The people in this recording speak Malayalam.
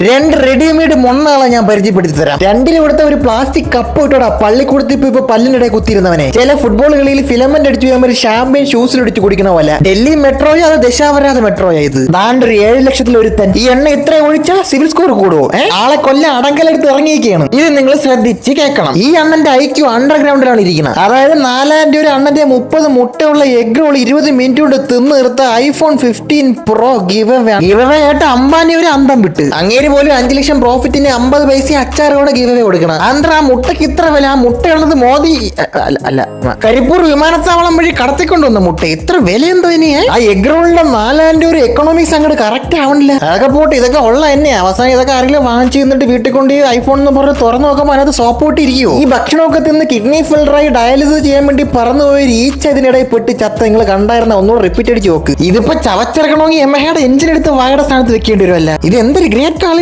രണ്ട് റെഡിമെയ്ഡ് മൊണ്ണാളെ ഞാൻ പരിചയപ്പെടുത്തി തരാം. രണ്ടിലും ഇവിടുത്തെ ഒരു പ്ലാസ്റ്റിക് കപ്പ് ഇട്ടോടാ പള്ളിക്കൂടത്തിൽ ഇപ്പൊ പല്ലിനിടെ കുത്തിയിരുന്നവനെ. ചില ഫുട്ബോൾ കളിയിൽ ഫിലമെന്റ് അടിച്ചു ഒരു ഷാമ്പയിൻ ഷൂസിൽ അടിച്ചു കുടിക്കണ പോലെ. ഡൽഹി മെട്രോയോ അത് ദശാവരാധ മെട്രോയോ ഇത്? ദാണ്ട് ഒരു 7 ലക്ഷത്തിൽ ഒരുത്തൻ. ഈ എണ്ണ ഇത്ര ഒഴിച്ചാ സിവിൽ സ്കോർ കൂടുവോ? ആളെ കൊല്ല അടങ്കലെടുത്ത് ഇറങ്ങിയിരിക്കുകയാണ്. ഇത് നിങ്ങൾ ശ്രദ്ധിച്ച് കേൾക്കണം. ഈ അണ്ണന്റെ ഐക്യു അണ്ടർഗ്രൗണ്ടിലാണ് ഇരിക്കുന്നത്. അതായത് 4000 രൂപ അണ്ണന്റെ 30 മുട്ടയുള്ള എഗ് റോൾ 20 മിനിറ്റ് കൊണ്ട് തിന്ന് നിർത്ത ഐഫോൺ 15 പ്രോ ഗിവ് അവേ ആയിട്ട് അംബാനി ഒരു അന്തം വിട്ട്. അങ്ങേര് പോലും 5 ലക്ഷം പ്രോഫിറ്റിന് 50 പൈസ അച്ചാറോടെ ഗിവ് അവേ കൊടുക്കണം. അന്തര ആ മുട്ടയ്ക്ക് ഇത്ര വില. ആ മുട്ടയുള്ളത് മോദി അല്ല കരിപ്പൂർ വിമാനത്താവളം വഴി കടത്തിക്കൊണ്ടുവന്ന മുട്ട. ഇത്ര വില എന്തോ ഇനി? ആ എഗ് റോളിന്റെ 4000 രൂപ എക്കണോമിക്സ് അങ്ങോട്ട് കറക്റ്റ് ആവണില്ല. അതൊക്കെ പോട്ട് ഇതൊക്കെ ഉള്ള തന്നെ. അവസാനം ഇതൊക്കെ ആരെങ്കിലും വാങ്ങിച്ചു തന്നിട്ട് വീട്ടിൽ കൊണ്ട് ഐഫോൺ എന്ന് പറഞ്ഞ് തുറന്നു നോക്കുമ്പോൾ അതിനകത്ത് സോപ്പോട്ട് ഇരിക്കുവോ? ഈ ഭക്ഷണമൊക്കെ തിന്ന് കിഡ്നി ഫിൽട്ടറായി ഡയാലിസിസ് ചെയ്യാൻ വേണ്ടി പറന്നു പോയി ഈച്ച ഇതിനിടയിൽ പെട്ട് ചത്ത നിങ്ങൾ കണ്ടായിരുന്ന ഒന്നുകൂടെ റിപ്പീറ്റ് അടിച്ച് നോക്ക്. ഇതിപ്പോ ചവച്ചിറക്കണമെങ്കിൽ എംഹയുടെ എഞ്ചിൻ എടുത്ത് വായുടെ സ്ഥാനത്ത് വെക്കേണ്ടി വരുമല്ല. ഇത് എന്തൊരു ഗ്രേറ്റ് കാളി